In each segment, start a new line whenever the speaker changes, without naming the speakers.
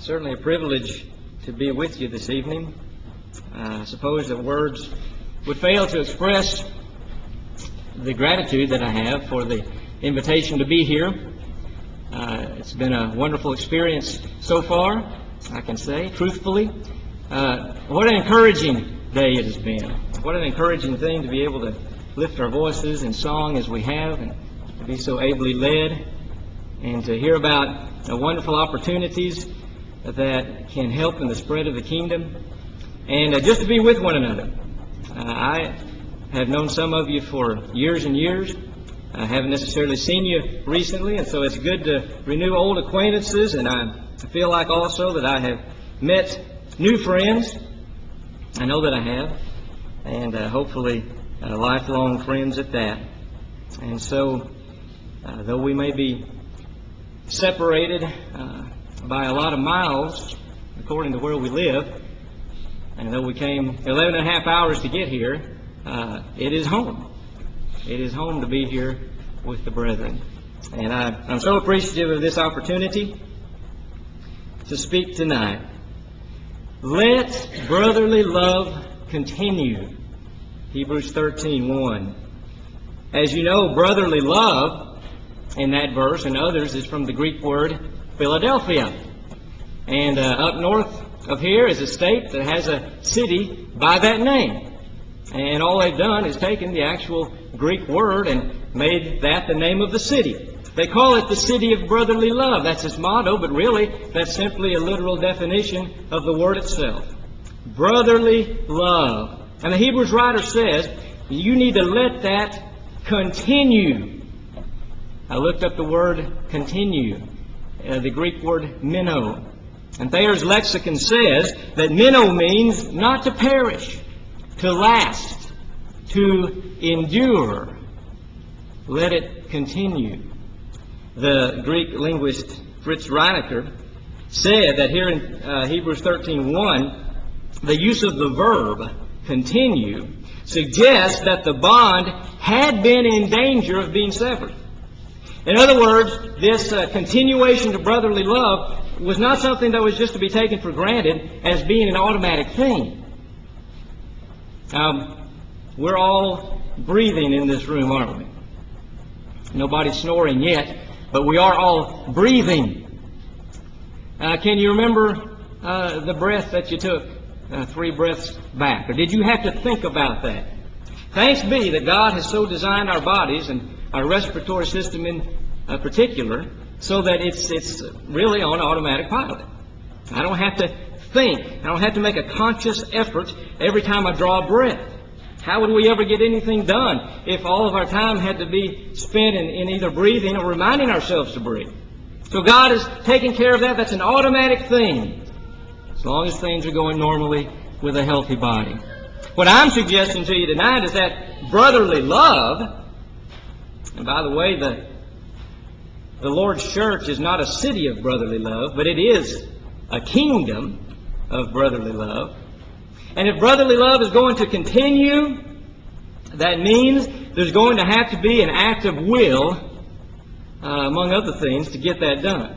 Certainly a privilege to be with you this evening. I suppose that words would fail to express the gratitude that I have for the invitation to be here. It's been a wonderful experience so far, I can say, truthfully. What an encouraging day it has been. What an encouraging thing to be able to lift our voices in song as we have, and to be so ably led, and to hear about the wonderful opportunities that can help in the spread of the kingdom, and just to be with one another. I have known some of you for years and years. I haven't necessarily seen you recently, and so it's good to renew old acquaintances, and I feel like also that I have met new friends. I know that I have, and hopefully lifelong friends at that. And so, though we may be separated by a lot of miles, according to where we live, and though we came 11 and a half hours to get here, it is home. It is home to be here with the brethren. And I'm so appreciative of this opportunity to speak tonight. Let brotherly love continue. Hebrews 13:1. As you know, brotherly love in that verse and others is from the Greek word Philadelphia. And up north of here is a state that has a city by that name. And all they've done is taken the actual Greek word and made that the name of the city. They call it the city of brotherly love. That's its motto, but really that's simply a literal definition of the word itself. Brotherly love. And the Hebrews writer says, you need to let that continue. I looked up the word continue, the Greek word minnow. And Thayer's lexicon says that minnow means not to perish, to last, to endure. Let it continue. The Greek linguist Fritz Reinecker said that here in Hebrews 13:1, the use of the verb continue suggests that the bond had been in danger of being severed. In other words, this continuation to brotherly love was not something that was just to be taken for granted as being an automatic thing. We're all breathing in this room, aren't we? Nobody's snoring yet, but we are all breathing. Can you remember the breath that you took 3 breaths back? Or did you have to think about that? Thanks be that God has so designed our bodies and our respiratory system in particular, so that it's really on automatic pilot. I don't have to think. I don't have to make a conscious effort every time I draw a breath. How would we ever get anything done if all of our time had to be spent in either breathing or reminding ourselves to breathe? So God has taken care of that. That's an automatic thing, as long as things are going normally with a healthy body. What I'm suggesting to you tonight is that brotherly love, and by the way, the Lord's church is not a city of brotherly love, but it is a kingdom of brotherly love. And if brotherly love is going to continue, that means there's going to have to be an act of will, among other things, to get that done.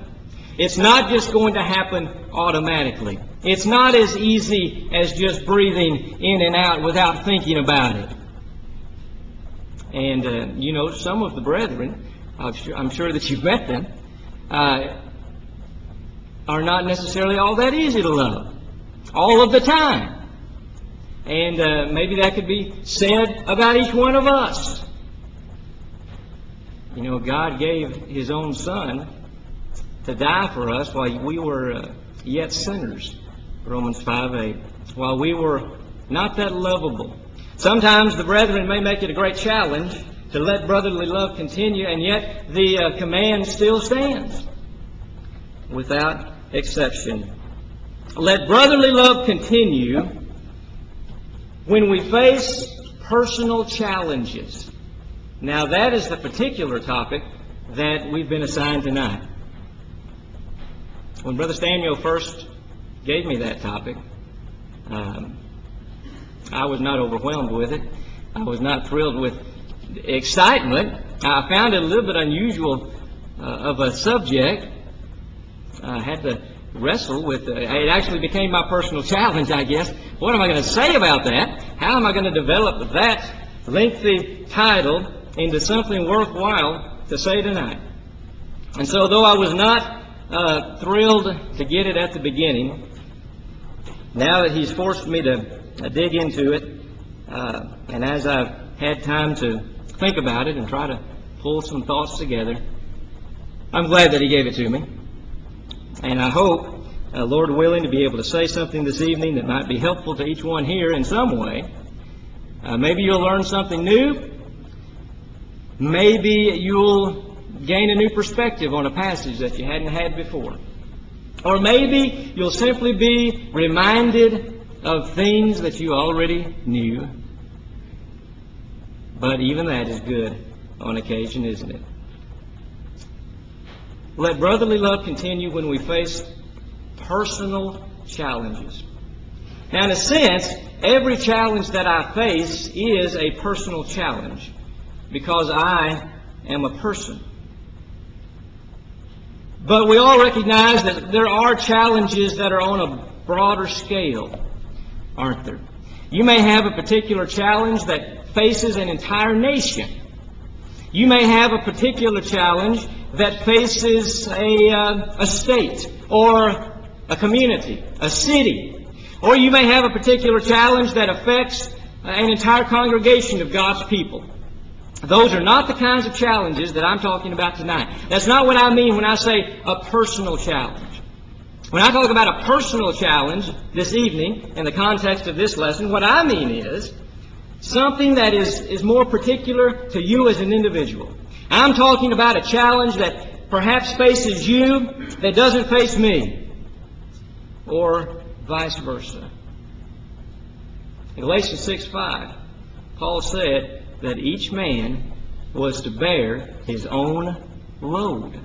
It's not just going to happen automatically. It's not as easy as just breathing in and out without thinking about it. And, some of the brethren, I'm sure that you've met them, are not necessarily all that easy to love all of the time. And maybe that could be said about each one of us. God gave His own Son to die for us while we were yet sinners, Romans 5:8, while we were not that lovable. Sometimes the brethren may make it a great challenge to let brotherly love continue, and yet the command still stands without exception. Let brotherly love continue when we face personal challenges. Now that is the particular topic that we've been assigned tonight. When Brother Samuel first gave me that topic, I was not overwhelmed with it. I was not thrilled with excitement. I found it a little bit unusual of a subject. I had to wrestle with, it actually became my personal challenge, I guess. What am I going to say about that? How am I going to develop that lengthy title into something worthwhile to say tonight? And so though I was not thrilled to get it at the beginning, now that he's forced me to dig into it, and as I've had time to think about it and try to pull some thoughts together, I'm glad that he gave it to me. And I hope, Lord willing, to be able to say something this evening that might be helpful to each one here in some way. Maybe you'll learn something new. Maybe you'll gain a new perspective on a passage that you hadn't had before. Or maybe you'll simply be reminded of things that you already knew. But even that is good on occasion, isn't it? Let brotherly love continue when we face personal challenges. Now, in a sense, every challenge that I face is a personal challenge because I am a person. But we all recognize that there are challenges that are on a broader scale, aren't there? You may have a particular challenge that faces an entire nation. You may have a particular challenge that faces a state or a community, a city. Or you may have a particular challenge that affects an entire congregation of God's people. Those are not the kinds of challenges that I'm talking about tonight. That's not what I mean when I say a personal challenge. When I talk about a personal challenge this evening in the context of this lesson, what I mean is something that is more particular to you as an individual. I'm talking about a challenge that perhaps faces you that doesn't face me, or vice versa. In Galatians 6:5, Paul said that each man was to bear his own load.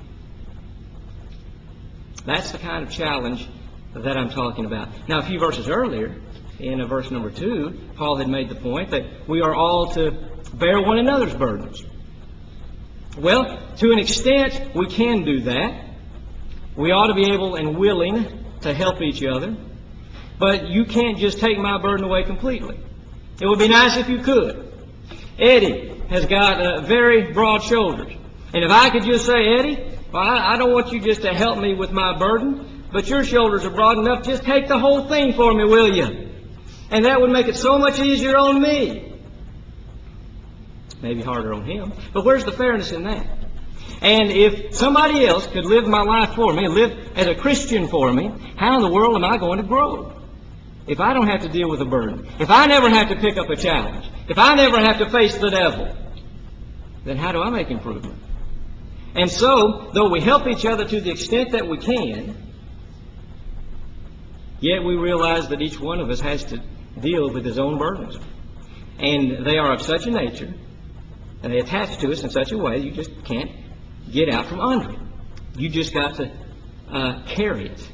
That's the kind of challenge that I'm talking about. Now, a few verses earlier, in verse number 2, Paul had made the point that we are all to bear one another's burdens. Well, to an extent, we can do that. We ought to be able and willing to help each other. But you can't just take my burden away completely. It would be nice if you could. Eddie has got very broad shoulders. And if I could just say, Eddie, well, I don't want you just to help me with my burden, but your shoulders are broad enough, just take the whole thing for me, will you? And that would make it so much easier on me. Maybe harder on him. But where's the fairness in that? And if somebody else could live my life for me, live as a Christian for me, how in the world am I going to grow? If I don't have to deal with a burden, if I never have to pick up a challenge, if I never have to face the devil, then how do I make improvement? And so, though we help each other to the extent that we can, yet we realize that each one of us has to deal with his own burdens. And they are of such a nature, and they attach to us in such a way you just can't get out from under it. You just got to carry it.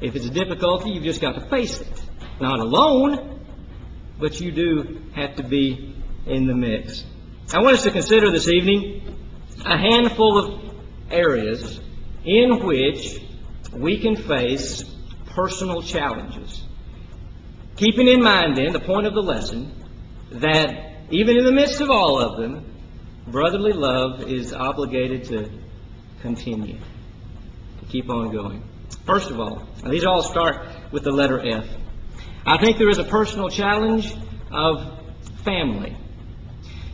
If it's a difficulty, you've just got to face it. Not alone, but you do have to be in the mix. I want us to consider this evening a handful of areas in which we can face personal challenges. Keeping in mind, then, the point of the lesson, that even in the midst of all of them, brotherly love is obligated to continue, to keep on going. First of all, these all start with the letter F. I think there is a personal challenge of family.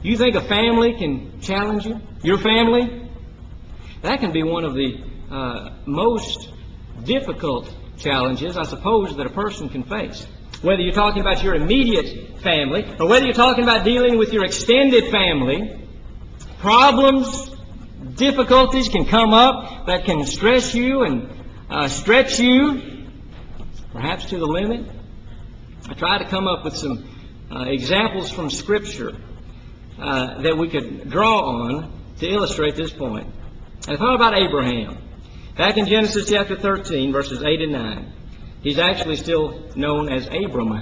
You think a family can challenge you? Your family? That can be one of the most difficult challenges, I suppose, that a person can face. Whether you're talking about your immediate family, or whether you're talking about dealing with your extended family, problems, difficulties can come up that can stress you and stretch you, perhaps to the limit. I tried to come up with some examples from Scripture that we could draw on to illustrate this point. And I thought about Abraham. Back in Genesis chapter 13, verses 8 and 9. He's actually still known as Abram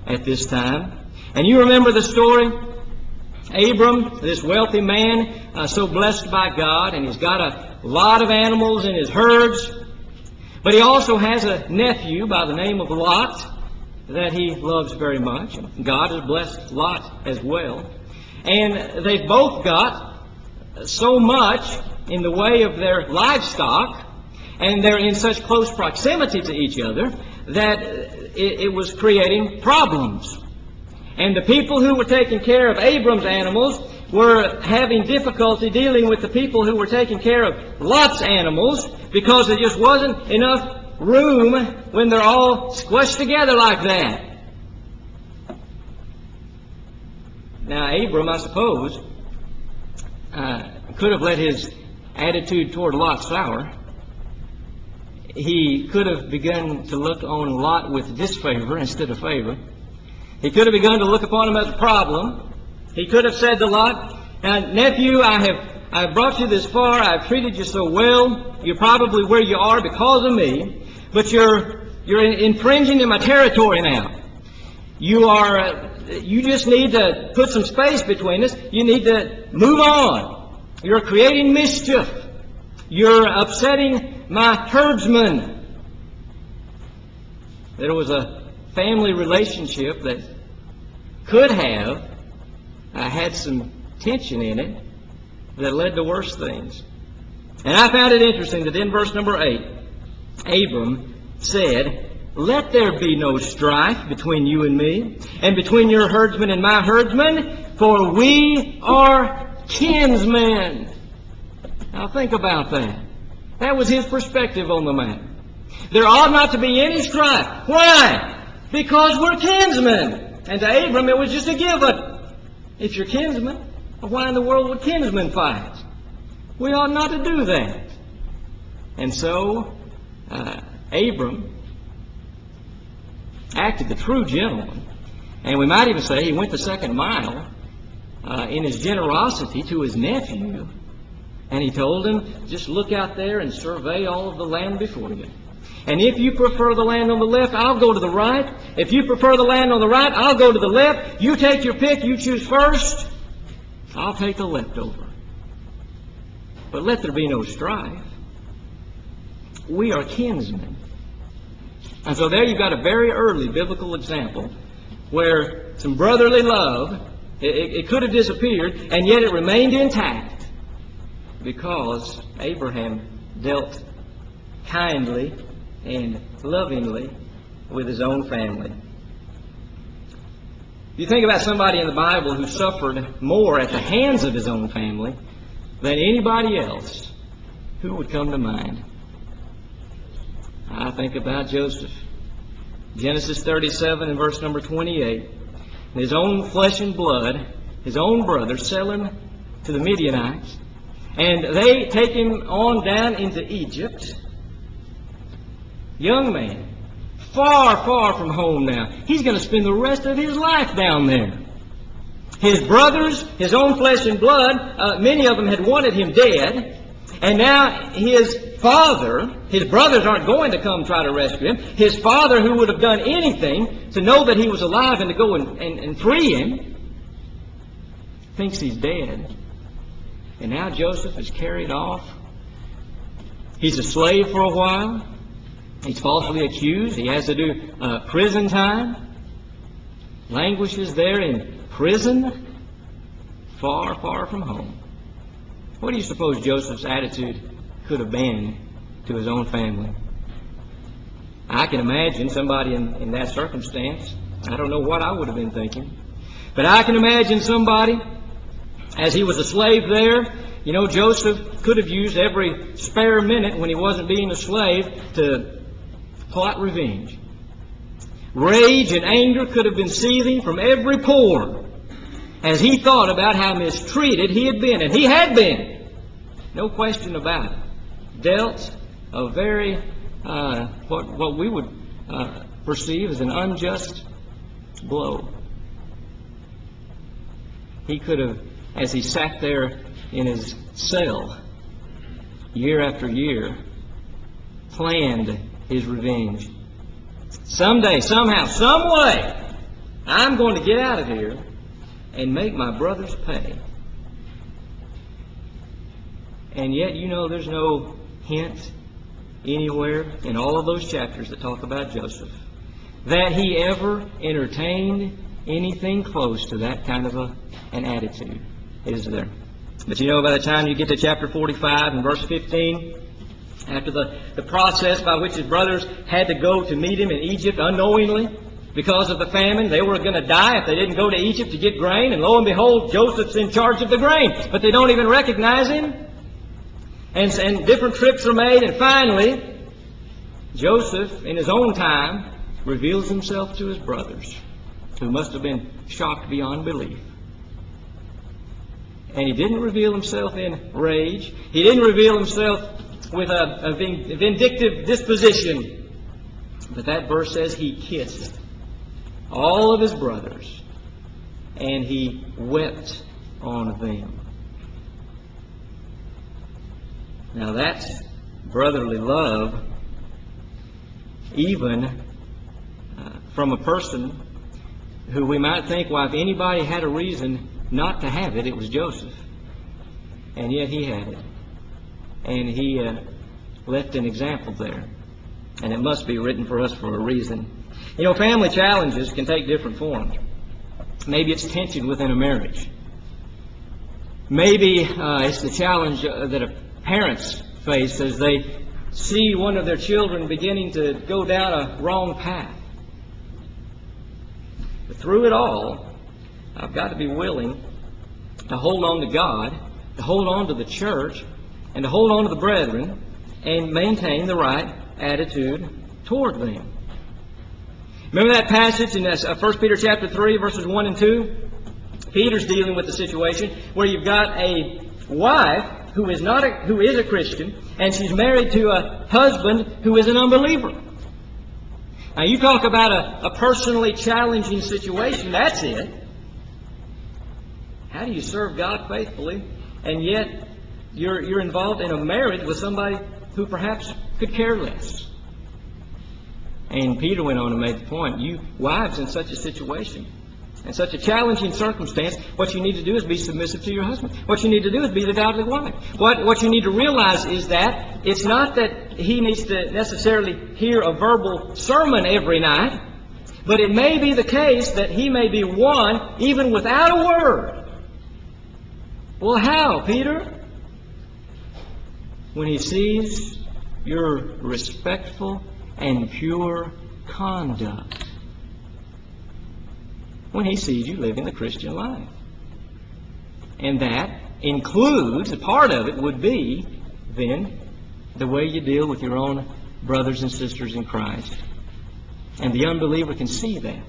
at this time. And you remember the story? Abram, this wealthy man, so blessed by God, and he's got a lot of animals in his herds. But he also has a nephew by the name of Lot that he loves very much. God has blessed Lot as well. And they've both got so much in the way of their livestock, and they're in such close proximity to each other, that it was creating problems. And the people who were taking care of Abram's animals were having difficulty dealing with the people who were taking care of Lot's animals, because there just wasn't enough room when they're all squished together like that. Now, Abram, I suppose, could have let his attitude toward Lot sour. He could have begun to look on Lot with disfavor instead of favor. He could have begun to look upon him as a problem. He could have said to Lot, "Nephew, I've brought you this far. I've treated you so well. You're probably where you are because of me. But you're infringing in my territory now. You just need to put some space between us. You need to move on. You're creating mischief. You're upsetting my herdsmen." There was a family relationship that could have had some tension in it that led to worse things. And I found it interesting that in verse number 8, Abram said, "Let there be no strife between you and me, and between your herdsmen and my herdsmen, for we are kinsmen." Now think about that. That was his perspective on the matter. There ought not to be any strife. Why? Because we're kinsmen. And to Abram it was just a given. If you're kinsmen, why in the world would kinsmen fight? We ought not to do that. And so Abram acted the true gentleman. And we might even say he went the second mile in his generosity to his nephew. And he told him, "Just look out there and survey all of the land before you. And if you prefer the land on the left, I'll go to the right. If you prefer the land on the right, I'll go to the left. You take your pick. You choose first. I'll take the leftover. But let there be no strife. We are kinsmen." And so there you've got a very early biblical example where some brotherly love, it could have disappeared, and yet it remained intact because Abraham dealt kindly and lovingly with his own family. If you think about somebody in the Bible who suffered more at the hands of his own family than anybody else, who would come to mind? I think about Joseph. Genesis 37 and verse number 28. His own flesh and blood, his own brothers, sell him to the Midianites. And they take him on down into Egypt. Young man, far, far from home now. He's going to spend the rest of his life down there. His brothers, his own flesh and blood, many of them had wanted him dead. And now his father, his brothers aren't going to come try to rescue him. His father, who would have done anything to know that he was alive and to go and free him, thinks he's dead. And now Joseph is carried off. He's a slave for a while. He's falsely accused. He has to do prison time. Languishes there in prison, far, far from home. What do you suppose Joseph's attitude could have been to his own family? I can imagine somebody in that circumstance. I don't know what I would have been thinking. But I can imagine somebody, as he was a slave there, you know, Joseph could have used every spare minute when he wasn't being a slave to plot revenge. Rage and anger could have been seething from every pore as he thought about how mistreated he had been. And he had been. No question about it. Dealt a very, what we would perceive as an unjust blow. He could have, as he sat there in his cell year after year, planned his revenge. Someday, somehow, some way, I'm going to get out of here and make my brothers pay. And yet, you know, there's no hint anywhere in all of those chapters that talk about Joseph that he ever entertained anything close to that kind of an attitude, is there? But you know, by the time you get to chapter 45 and verse 15, after the process by which his brothers had to go to meet him in Egypt unknowingly because of the famine, they were going to die if they didn't go to Egypt to get grain, and lo and behold, Joseph's in charge of the grain, but they don't even recognize him. And different trips are made, and finally, Joseph, in his own time, reveals himself to his brothers, who must have been shocked beyond belief. And he didn't reveal himself in rage. He didn't reveal himself with a vindictive disposition. But that verse says he kissed all of his brothers, and he wept on them. Now that's brotherly love, even from a person who we might think, well, if anybody had a reason not to have it, it was Joseph. And yet he had it. And he left an example there. And it must be written for us for a reason. You know, family challenges can take different forms. Maybe it's tension within a marriage. Maybe it's the challenge that parents face as they see one of their children beginning to go down a wrong path. But through it all, I've got to be willing to hold on to God, to hold on to the church, and to hold on to the brethren, and maintain the right attitude toward them. Remember that passage in 1 Peter chapter 3, verses 1 and 2? Peter's dealing with the situation where you've got a wife who is a Christian, and she's married to a husband who is an unbeliever. Now, you talk about a personally challenging situation, that's it. How do you serve God faithfully, and yet you're involved in a marriage with somebody who perhaps could care less? And Peter went on and made the point, you wives in such a situation, in such a challenging circumstance, what you need to do is be submissive to your husband. What you need to do is be the godly wife. What you need to realize is that it's not that he needs to necessarily hear a verbal sermon every night, but it may be the case that he may be won even without a word. Well, how, Peter? When he sees your respectful and pure conduct. When he sees you living the Christian life. And that includes, a part of it would be, then, the way you deal with your own brothers and sisters in Christ. And the unbeliever can see that.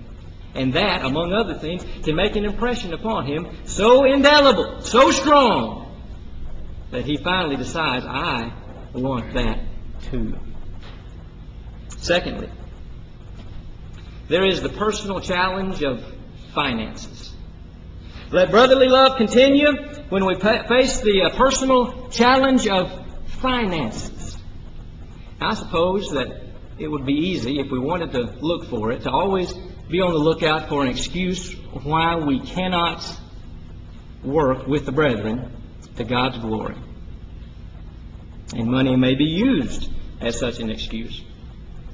And that, among other things, can make an impression upon him so indelible, so strong, that he finally decides, I want that too. Secondly, there is the personal challenge of finances. Let brotherly love continue when we face the personal challenge of finances. I suppose that it would be easy, if we wanted to look for it, to always be on the lookout for an excuse why we cannot work with the brethren to God's glory. And money may be used as such an excuse.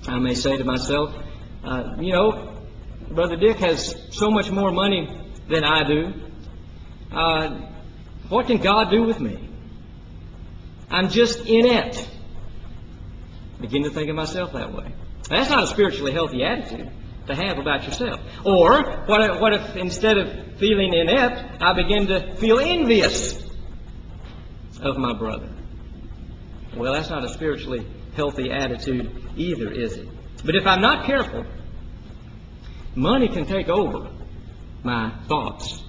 I may say to myself, Brother Dick has so much more money than I do. What can God do with me? I'm just inept. Begin to think of myself that way. That's not a spiritually healthy attitude to have about yourself. Or, what if instead of feeling inept, I begin to feel envious of my brother? Well, that's not a spiritually healthy attitude either, is it? But if I'm not careful, money can take over my thoughts.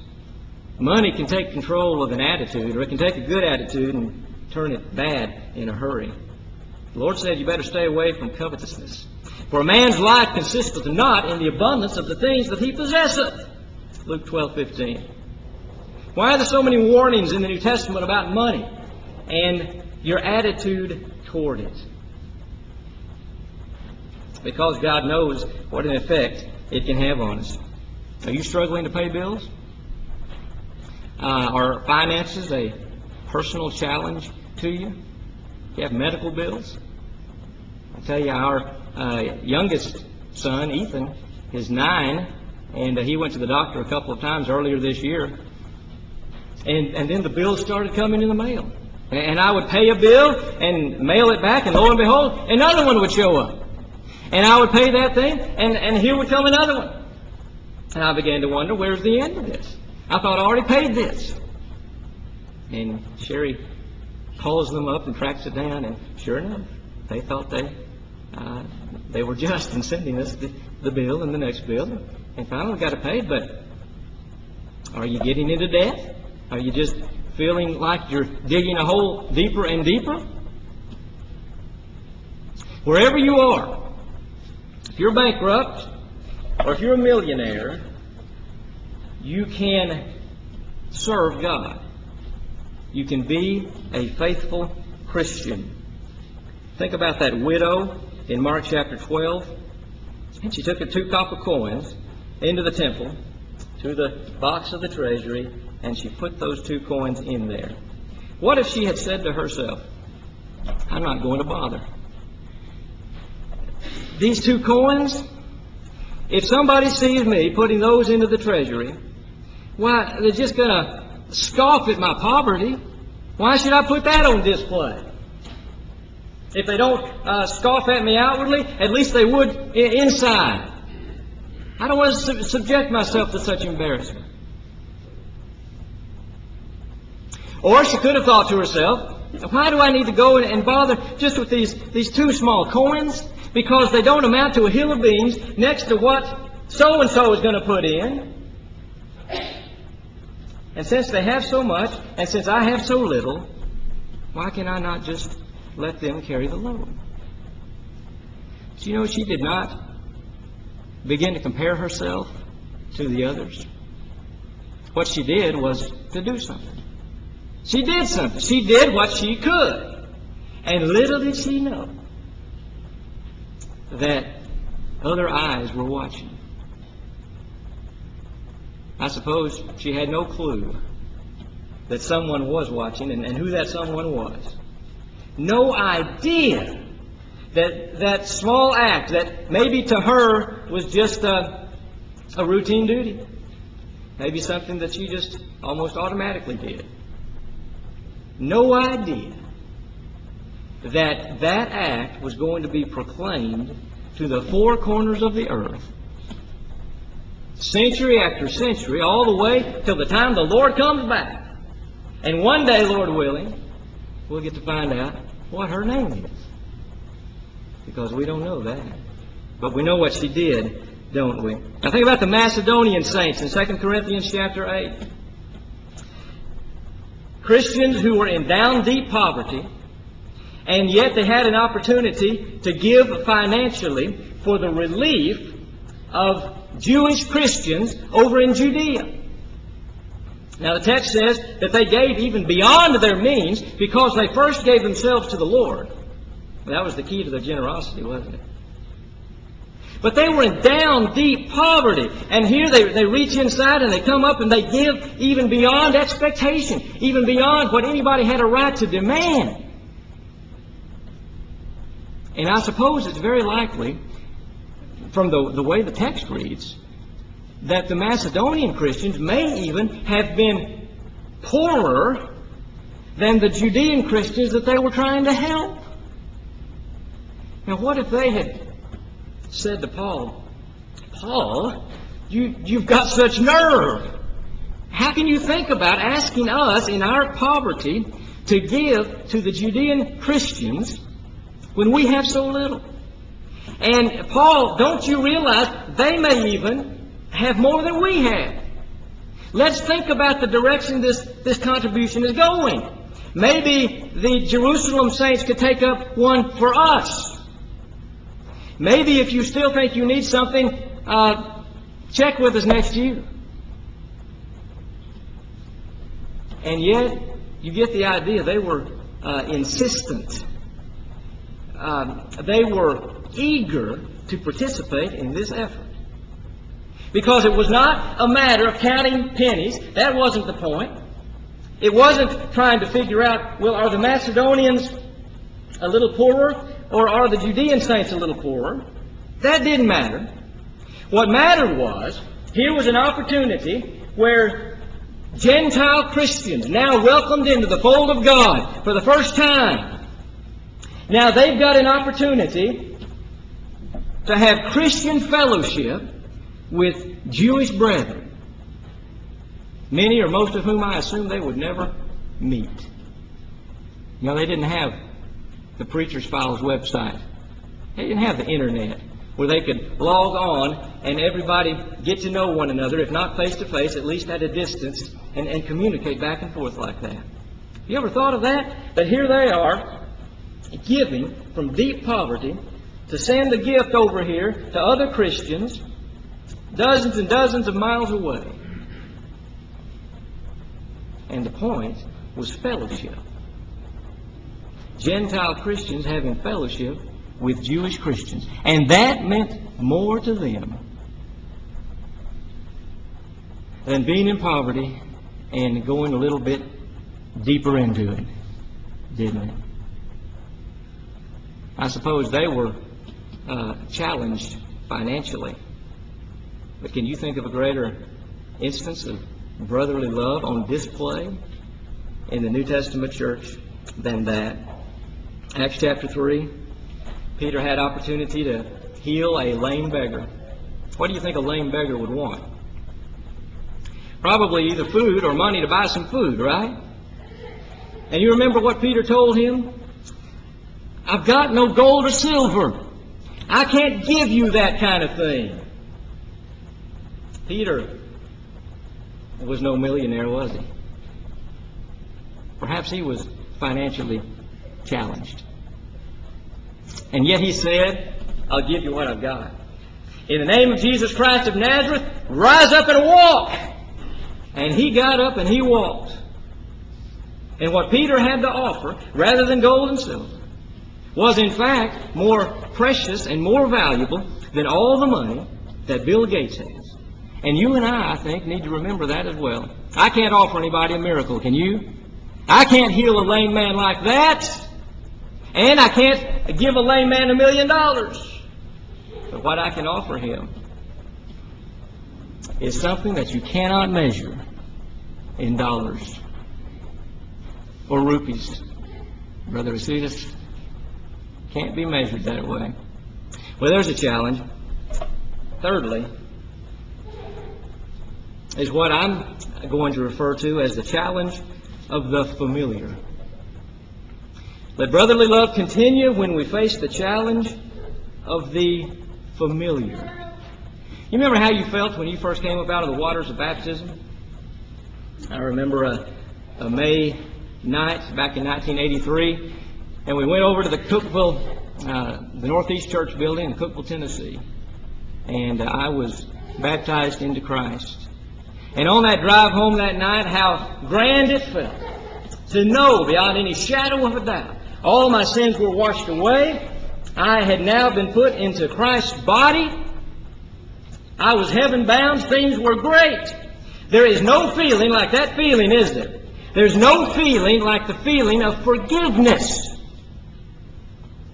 Money can take control of an attitude, or it can take a good attitude and turn it bad in a hurry. The Lord said you better stay away from covetousness. For a man's life consisteth not in the abundance of the things that he possesseth. Luke 12:15. Why are there so many warnings in the New Testament about money and your attitude toward it? Because God knows what an effect it can have on us. Are you struggling to pay bills? Are finances a personal challenge to you? Do you have medical bills? I tell you, our youngest son, Ethan, is 9, and he went to the doctor a couple of times earlier this year. And then the bills started coming in the mail. And I would pay a bill and mail it back, and lo and behold, another one would show up. And I would pay that thing, and here would come another one. And I began to wonder, where's the end of this? I thought I already paid this. And Sherry calls them up and tracks it down, and sure enough, they thought they were just in sending us the bill and the next bill. And finally we got it paid, but are you getting into debt? Are you just feeling like you're digging a hole deeper and deeper? Wherever you are, if you're bankrupt or if you're a millionaire, you can serve God. You can be a faithful Christian. Think about that widow in Mark chapter 12. And she took her 2 copper coins into the temple, to the box of the treasury, and she put those 2 coins in there. What if she had said to herself, I'm not going to bother. These 2 coins, if somebody sees me putting those into the treasury, why, they're just going to scoff at my poverty. Why should I put that on display? If they don't scoff at me outwardly, at least they would inside. I don't want to subject myself to such embarrassment. Or she could have thought to herself, why do I need to go and bother just with these 2 small coins? Because they don't amount to a hill of beans next to what so-and-so is going to put in. And since they have so much, and since I have so little, why can I not just let them carry the load? So, you know, she did not begin to compare herself to the others. What she did was to do something. She did something. She did what she could. And little did she know that other eyes were watching. I suppose she had no clue that someone was watching and who that someone was. No idea that that small act that maybe to her was just a routine duty. Maybe something that she just almost automatically did. No idea that that act was going to be proclaimed to the 4 corners of the earth, century after century, all the way till the time the Lord comes back. And one day, Lord willing, we'll get to find out what her name is. Because we don't know that. But we know what she did, don't we? Now think about the Macedonian saints in 2 Corinthians chapter 8. Christians who were in down deep poverty, and yet they had an opportunity to give financially for the relief of Jewish Christians over in Judea. Now the text says that they gave even beyond their means because they first gave themselves to the Lord. That was the key to their generosity, wasn't it? But they were in down deep poverty. And here they reach inside and they come up and they give even beyond expectation, even beyond what anybody had a right to demand. And I suppose it's very likely, from the way the text reads, that the Macedonian Christians may even have been poorer than the Judean Christians that they were trying to help. Now, what if they had said to Paul, Paul, you've got such nerve. How can you think about asking us in our poverty to give to the Judean Christians when we have so little? And Paul, don't you realize they may even have more than we have? Let's think about the direction this contribution is going. Maybe the Jerusalem saints could take up one for us. Maybe if you still think you need something, check with us next year. And yet, you get the idea. They were insistent. They were eager to participate in this effort. Because it was not a matter of counting pennies. That wasn't the point. It wasn't trying to figure out, well, are the Macedonians a little poorer Or are the Judean saints a little poorer? That didn't matter. What mattered was, here was an opportunity where Gentile Christians, now welcomed into the fold of God for the first time, now they've got an opportunity to have Christian fellowship with Jewish brethren, many or most of whom I assume they would never meet. You know, they didn't have the Preacher's Files website. They didn't have the internet where they could log on and everybody get to know one another, if not face to face, at least at a distance, and communicate back and forth like that. You ever thought of that? That here they are, giving from deep poverty to send a gift over here to other Christians dozens and dozens of miles away. And the point was fellowship. Gentile Christians having fellowship with Jewish Christians. And that meant more to them than being in poverty and going a little bit deeper into it, didn't it? I suppose they were challenged financially. But can you think of a greater instance of brotherly love on display in the New Testament church than that? Acts chapter 3, Peter had opportunity to heal a lame beggar. What do you think a lame beggar would want? Probably either food or money to buy some food, right? And you remember what Peter told him? I've got no gold or silver. I can't give you that kind of thing. Peter was no millionaire, was he? Perhaps he was financially challenged. And yet he said, I'll give you what I've got. In the name of Jesus Christ of Nazareth, rise up and walk. And he got up and he walked. And what Peter had to offer, rather than gold and silver, was in fact more precious and more valuable than all the money that Bill Gates has. And you and I think, need to remember that as well. I can't offer anybody a miracle, can you? I can't heal a lame man like that. And I can't give a lame man $1 million. But what I can offer him is something that you cannot measure in dollars or rupees. Brother Asudas, can't be measured that way. Well, there's a challenge. Thirdly, is what I'm going to refer to as the challenge of the familiar. Let brotherly love continue when we face the challenge of the familiar. You remember how you felt when you first came up out of the waters of baptism? I remember a May night back in 1983, and we went over to the Cookeville, the Northeast Church building in Cookeville, Tennessee, and I was baptized into Christ. And on that drive home that night, how grand it felt to know beyond any shadow of a doubt all my sins were washed away. I had now been put into Christ's body. I was heaven bound. Things were great. There is no feeling like that feeling, is there? There's no feeling like the feeling of forgiveness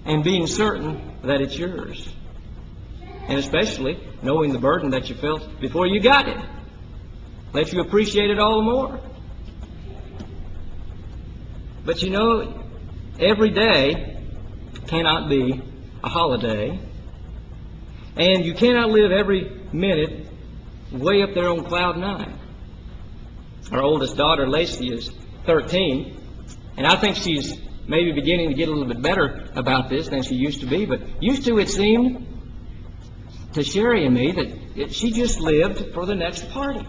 and being certain that it's yours. And especially knowing the burden that you felt before you got it. Let you appreciate it all the more. But you know, every day cannot be a holiday. And you cannot live every minute way up there on cloud 9. Our oldest daughter, Lacey, is 13. And I think she's maybe beginning to get a little bit better about this than she used to be. But used to, it seemed to Sherry and me that she just lived for the next party.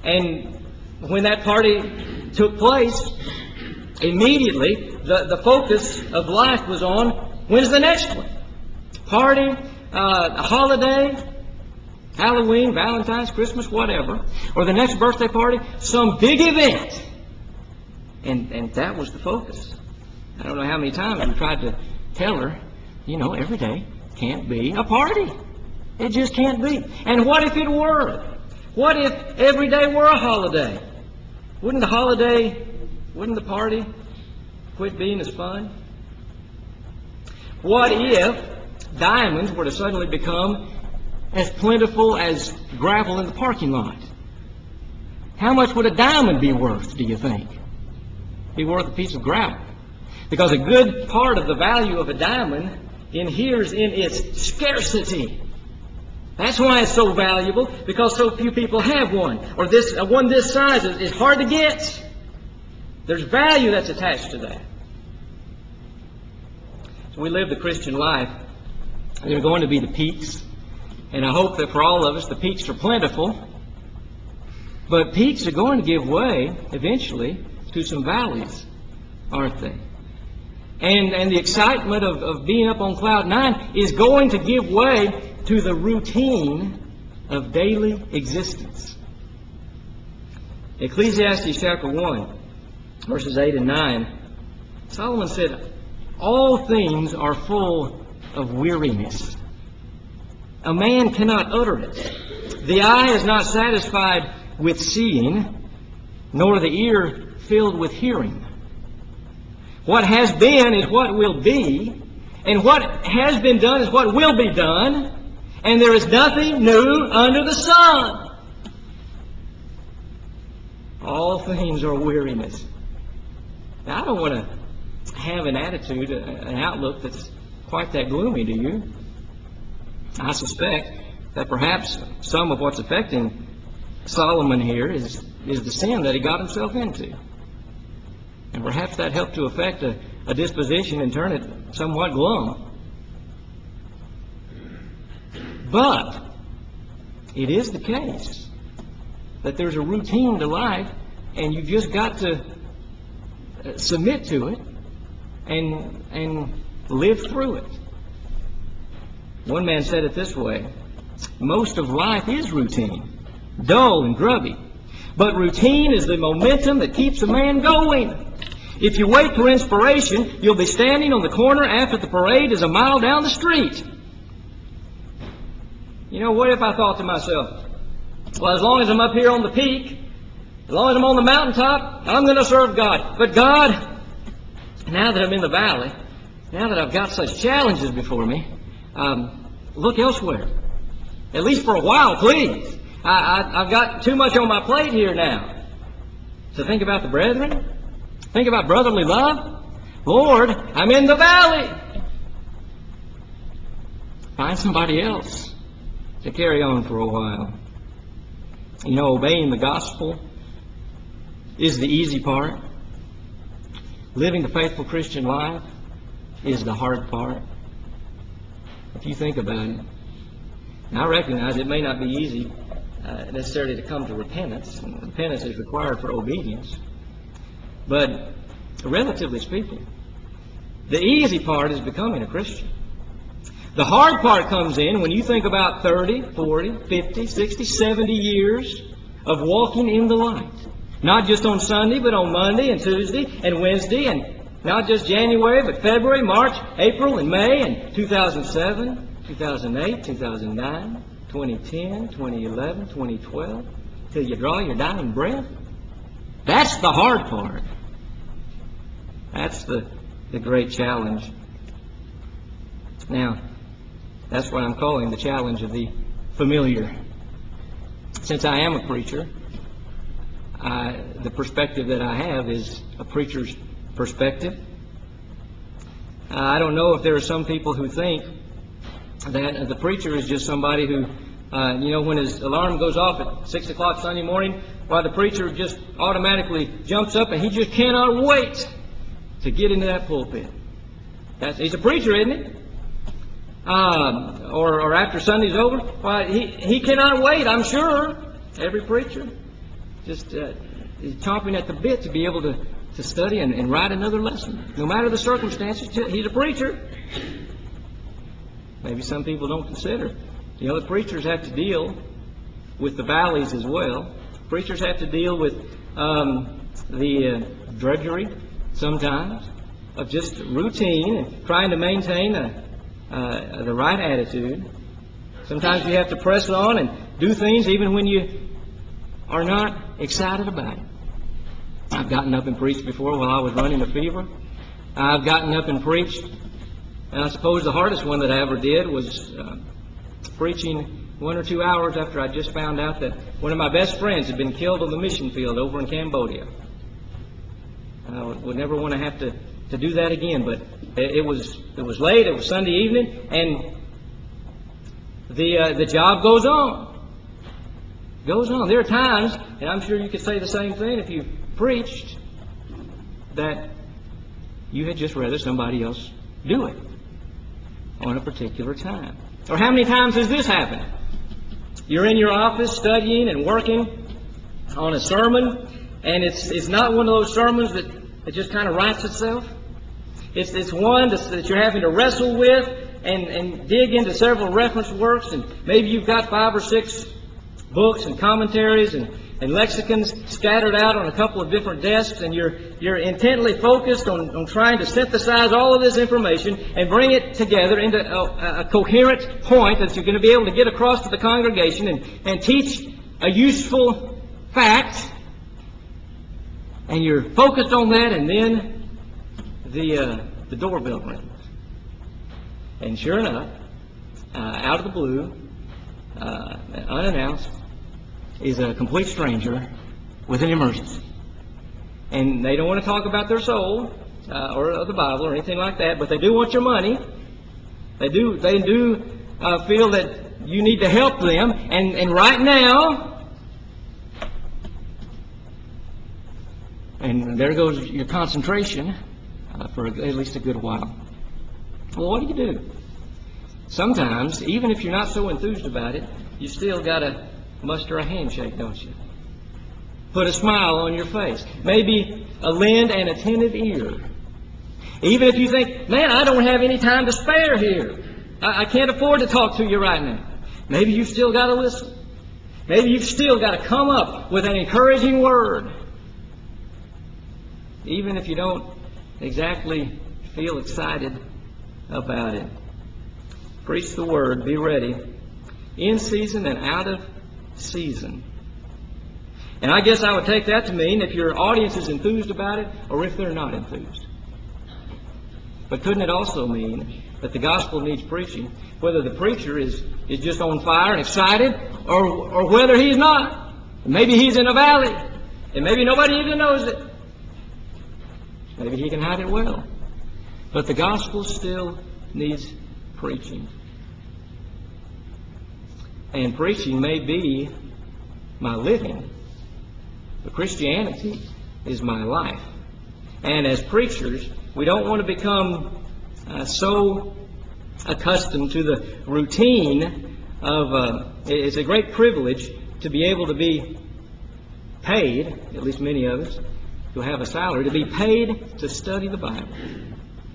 And when that party took place, immediately the focus of life was on, when's the next one? Party, a holiday, Halloween, Valentine's, Christmas, whatever. Or the next birthday party, some big event. And that was the focus. I don't know how many times we tried to tell her, you know, every day can't be a party. It just can't be. And what if it were? What if every day were a holiday? Wouldn't the party quit being as fun? What if diamonds were to suddenly become as plentiful as gravel in the parking lot? How much would a diamond be worth, do you think? Be worth a piece of gravel. Because a good part of the value of a diamond inheres in its scarcity. That's why it's so valuable, because so few people have one. Or one this size is hard to get. There's value that's attached to that. So we live the Christian life. There are going to be the peaks. And I hope that for all of us, the peaks are plentiful. But peaks are going to give way, eventually, to some valleys, aren't they? And the excitement of being up on cloud 9 is going to give way to the routine of daily existence. Ecclesiastes chapter 1, verses 8 and 9, Solomon said, "All things are full of weariness. A man cannot utter it. The eye is not satisfied with seeing, nor the ear filled with hearing. What has been is what will be, and what has been done is what will be done, and there is nothing new under the sun." All things are weariness. Now, I don't want to have an attitude, an outlook that's quite that gloomy, do you? I suspect that perhaps some of what's affecting Solomon here is the sin that he got himself into. And perhaps that helped to affect a disposition and turn it somewhat glum. But it is the case that there's a routine to life, and you've just got to submit to it and live through it. One man said it this way: most of life is routine, dull and grubby. But routine is the momentum that keeps a man going. If you wait for inspiration, you'll be standing on the corner after the parade is a mile down the street. You know, what if I thought to myself, well, as long as I'm up here on the peak, as long as I'm on the mountaintop, I'm going to serve God. But God, now that I'm in the valley, now that I've got such challenges before me, look elsewhere. At least for a while, please. I've got too much on my plate here now. So think about the brethren. Think about brotherly love. Lord, I'm in the valley. Find somebody else to carry on for a while. You know, obeying the gospel is the easy part. Living the faithful Christian life is the hard part. If you think about it. And I recognize it may not be easy necessarily to come to repentance. And repentance is required for obedience. But relatively speaking, the easy part is becoming a Christian. The hard part comes in when you think about 30, 40, 50, 60, 70 years of walking in the light. Not just on Sunday, but on Monday and Tuesday and Wednesday, and not just January, but February, March, April, and May, and 2007, 2008, 2009, 2010, 2011, 2012, till you draw your dying breath. That's the hard part. That's the great challenge. Now, that's what I'm calling the challenge of the familiar. Since I am a preacher, the perspective that I have is a preacher's perspective. I don't know if there are some people who think that the preacher is just somebody who, when his alarm goes off at 6 o'clock Sunday morning, why the preacher just automatically jumps up and he just cannot wait to get into that pulpit. He's a preacher, isn't he? Or after Sunday's over, why he cannot wait, I'm sure. Every preacher just is chomping at the bit to be able to study and write another lesson. No matter the circumstances, he's a preacher. Maybe some people don't consider. The preachers have to deal with the valleys as well. Preachers have to deal with the drudgery sometimes of just routine and trying to maintain the right attitude. Sometimes you have to press on and do things even when you are not excited about it. I've gotten up and preached before while I was running a fever. I've gotten up and preached And I suppose the hardest one that I ever did was preaching 1 or 2 hours after I just found out that one of my best friends had been killed on the mission field over in Cambodia. I would never want to have to do that again, but it was late, it was Sunday evening, and the job goes on. Goes on. There are times, and I'm sure you could say the same thing if you preached, that you had just rather somebody else do it on a particular time. Or how many times has this happened? You're in your office studying and working on a sermon, and it's not one of those sermons that just kind of writes itself. It's one that you're having to wrestle with and dig into several reference works, and maybe you've got 5 or 6 books and commentaries and lexicons scattered out on a couple of different desks, and you're intently focused on trying to synthesize all of this information and bring it together into a coherent point that you're going to be able to get across to the congregation and teach a useful fact. And you're focused on that, and then the doorbell rings. And sure enough, out of the blue, unannounced, is a complete stranger with an emergency. And they don't want to talk about their soul or the Bible or anything like that, but they do want your money. They do feel that you need to help them. And right now, and there goes your concentration for at least a good while. Well, what do? Sometimes, even if you're not so enthused about it, you still got to muster a handshake, don't you? Put a smile on your face. Maybe lend an attentive ear. Even if you think, man, I don't have any time to spare here. I can't afford to talk to you right now. Maybe you've still got to listen. Maybe you've still got to come up with an encouraging word. Even if you don't exactly feel excited about it. Preach the word. Be ready. In season and out of season. And I guess I would take that to mean if your audience is enthused about it or if they're not enthused. But couldn't it also mean that the gospel needs preaching, whether the preacher is just on fire and excited or whether he's not? Maybe he's in a valley and maybe nobody even knows it. Maybe he can hide it well. But the gospel still needs preaching. And preaching may be my living, but Christianity is my life. And as preachers, we don't want to become so accustomed to the routine of... it's a great privilege to be able to be paid, at least many of us who have a salary, to be paid to study the Bible,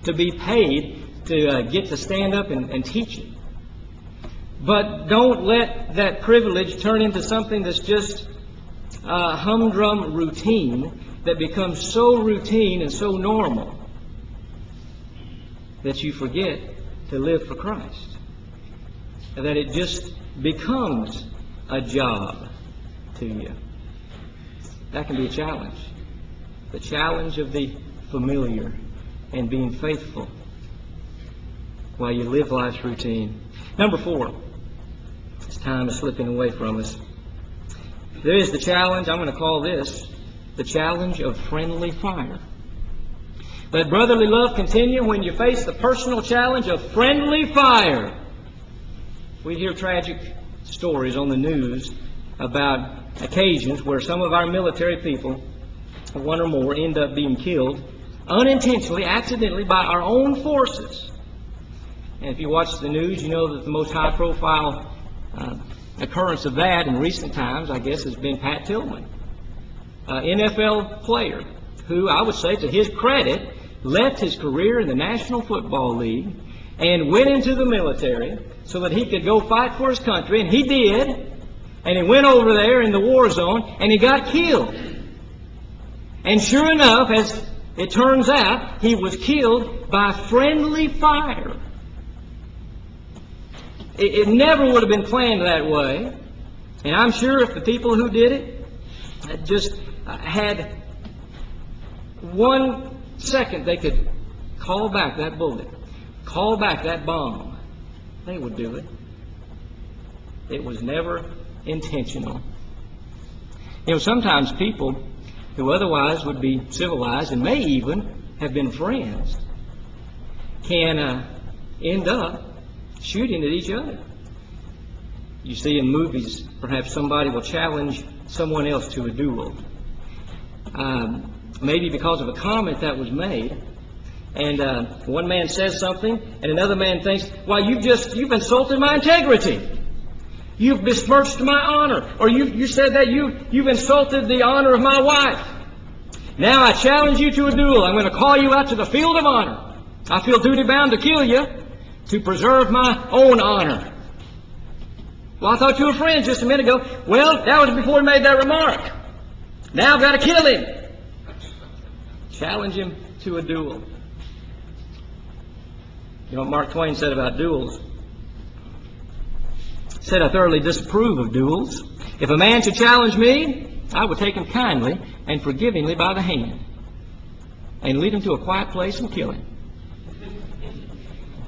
to be paid to get to stand up and teach it. But don't let that privilege turn into something that's just humdrum routine that becomes so routine and so normal that you forget to live for Christ. That it just becomes a job to you. That can be a challenge. The challenge of the familiar and being faithful while you live life's routine. Number 4. This time is slipping away from us. There is the challenge, I'm going to call this the challenge of friendly fire. Let brotherly love continue when you face the personal challenge of friendly fire. We hear tragic stories on the news about occasions where some of our military people, one or more, end up being killed unintentionally, accidentally, by our own forces. And if you watch the news, you know that the most high-profile occurrence of that in recent times, I guess, has been Pat Tillman, NFL player, who I would say, to his credit, left his career in the National Football League and went into the military so that he could go fight for his country, and he did. And he went over there in the war zone, and he got killed. And sure enough, as it turns out, he was killed by friendly fire. It never would have been planned that way. And I'm sure if the people who did it just had 1 second, they could call back that bullet. call back that bomb, they would do it. It was never intentional. You know, sometimes people who otherwise would be civilized and may even have been friends can end up shooting at each other. You see in movies, perhaps somebody will challenge someone else to a duel. Maybe because of a comment that was made. And one man says something, and another man thinks, "Why, you've insulted my integrity. You've besmirched my honor." Or you said that you've insulted the honor of my wife. Now I challenge you to a duel. I'm going to call you out to the field of honor. I feel duty bound to kill you to preserve my own honor. Well, I thought you were friends just a minute ago. Well, that was before he made that remark. Now I've got to kill him. Challenge him to a duel. You know what Mark Twain said about duels? He said, "I thoroughly disapprove of duels. If a man should challenge me, I would take him kindly and forgivingly by the hand and lead him to a quiet place and kill him."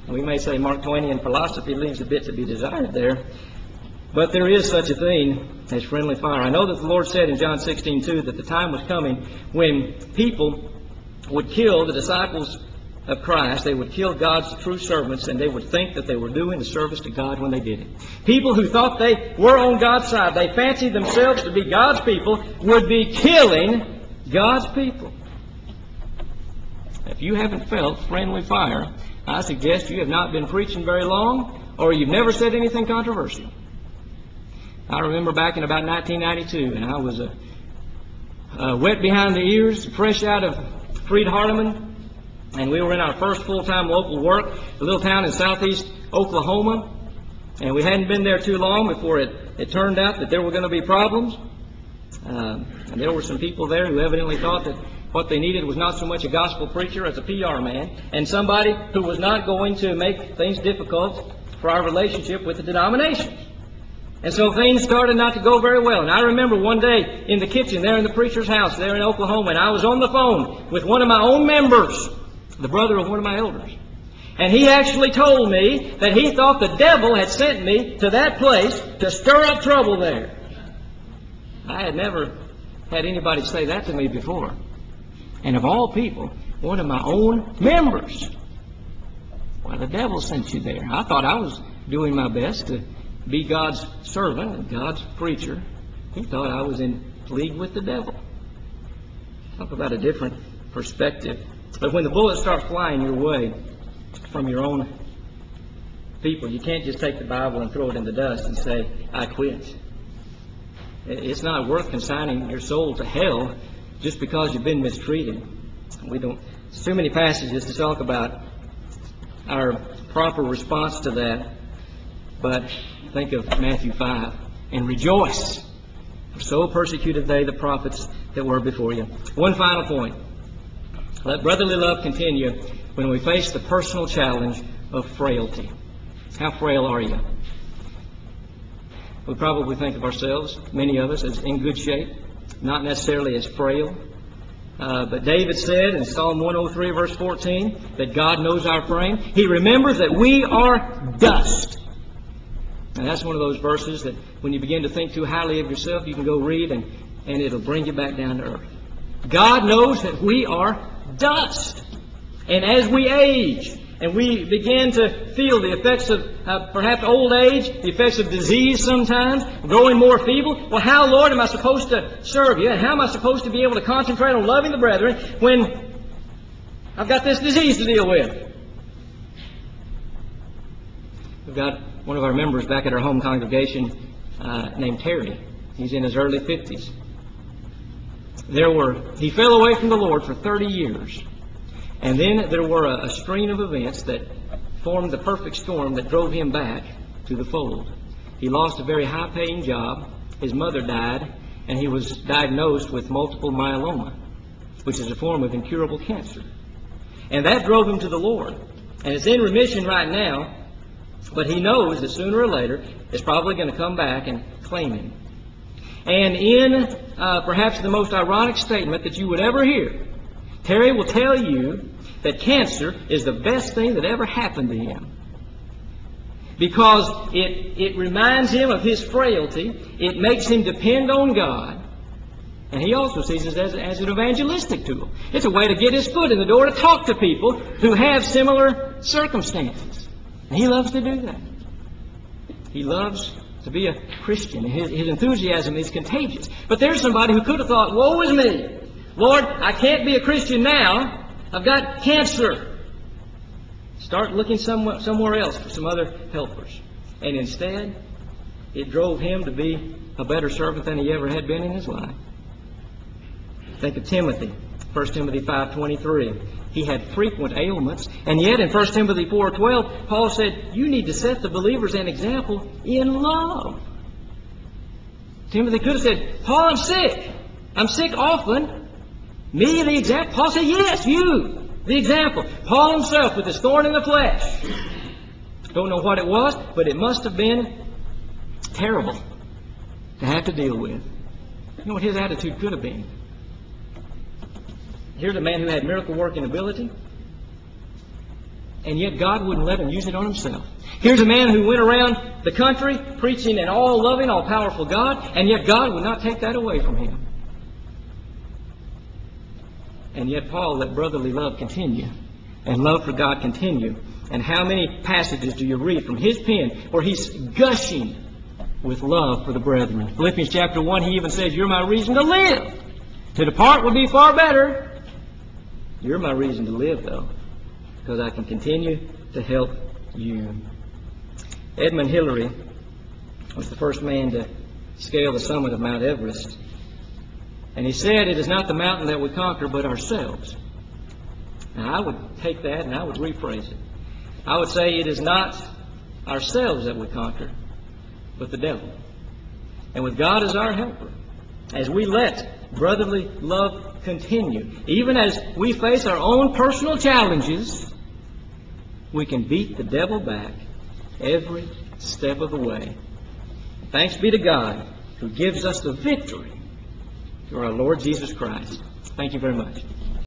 We may say Mark Twainian philosophy leaves a bit to be desired there, but there is such a thing as friendly fire. I know that the Lord said in John 16:2 that the time was coming when people would kill the disciples of Christ. They would kill God's true servants, and they would think that they were doing a service to God when they did it. People who thought they were on God's side, they fancied themselves to be God's people, would be killing God's people. If you haven't felt friendly fire, I suggest you have not been preaching very long, or you've never said anything controversial. I remember back in about 1992, and I was wet behind the ears, fresh out of Freed Hardeman, and we were in our first full-time local work, a little town in southeast Oklahoma, and we hadn't been there too long before it turned out that there were going to be problems. And there were some people there who evidently thought that what they needed was not so much a gospel preacher as a PR man, and somebody who was not going to make things difficult for our relationship with the denomination. And so things started not to go very well. And I remember one day in the kitchen there in the preacher's house there in Oklahoma, and I was on the phone with one of my own members, the brother of one of my elders. And he actually told me that he thought the devil had sent me to that place to stir up trouble there. I had never had anybody say that to me before. And of all people, one of my own members. Why, the devil sent you there. I thought I was doing my best to be God's servant and God's preacher. He thought I was in league with the devil. Talk about a different perspective. But when the bullets start flying your way from your own people, you can't just take the Bible and throw it in the dust and say, "I quit." It's not worth consigning your soul to hell just because you've been mistreated. There's too many passages to talk about our proper response to that. But think of Matthew 5 and rejoice. For so persecuted they the prophets that were before you. One final point. Let brotherly love continue when we face the personal challenge of frailty. How frail are you? We probably think of ourselves, many of us, as in good shape, not necessarily as frail. But David said in Psalm 103, verse 14, that God knows our frame. He remembers that we are dust. And that's one of those verses that when you begin to think too highly of yourself, you can go read and it'll bring you back down to earth. God knows that we are dust. And as we age and we begin to feel the effects of perhaps old age, the effects of disease sometimes, growing more feeble, well, how, Lord, am I supposed to serve you? And how am I supposed to be able to concentrate on loving the brethren when I've got this disease to deal with? We've got one of our members back at our home congregation named Terry. He's in his early 50s. He fell away from the Lord for 30 years. And then there were a string of events that formed the perfect storm that drove him back to the fold. He lost a very high-paying job. His mother died, and he was diagnosed with multiple myeloma, which is a form of incurable cancer. And that drove him to the Lord. And it's in remission right now, but he knows that sooner or later it's probably going to come back and claim him. And in perhaps the most ironic statement that you would ever hear, Terry will tell you that cancer is the best thing that ever happened to him. Because it reminds him of his frailty. It makes him depend on God. And he also sees it as an evangelistic tool. It's a way to get his foot in the door to talk to people who have similar circumstances. And he loves to do that. He loves to be a Christian. His enthusiasm is contagious. But there's somebody who could have thought, woe is me. Lord, I can't be a Christian now. I've got cancer. Start looking somewhere else for some other helpers. And instead, it drove him to be a better servant than he ever had been in his life. Think of Timothy, 1 Timothy 5:23. He had frequent ailments, and yet in 1 Timothy 4:12, Paul said, you need to set the believers an example in love. Timothy could have said, Paul, I'm sick. I'm sick often. Me, the example? Paul said, yes, you, the example. Paul himself with his thorn in the flesh. Don't know what it was, but it must have been terrible to have to deal with. You know what his attitude could have been? Here's a man who had miracle-working ability, and yet God wouldn't let him use it on himself. Here's a man who went around the country preaching an all-loving, all-powerful God, and yet God would not take that away from him. And yet Paul let brotherly love continue, and love for God continue. And how many passages do you read from his pen where he's gushing with love for the brethren? Philippians chapter 1, he even says, you're my reason to live. To depart would be far better. You're my reason to live, though, because I can continue to help you. Edmund Hillary was the first man to scale the summit of Mount Everest. And he said, it is not the mountain that we conquer, but ourselves. Now, I would take that and I would rephrase it. I would say it is not ourselves that we conquer, but the devil. And with God as our helper, as we let brotherly love continue, even as we face our own personal challenges, we can beat the devil back every step of the way. Thanks be to God who gives us the victory through our Lord Jesus Christ. Thank you very much.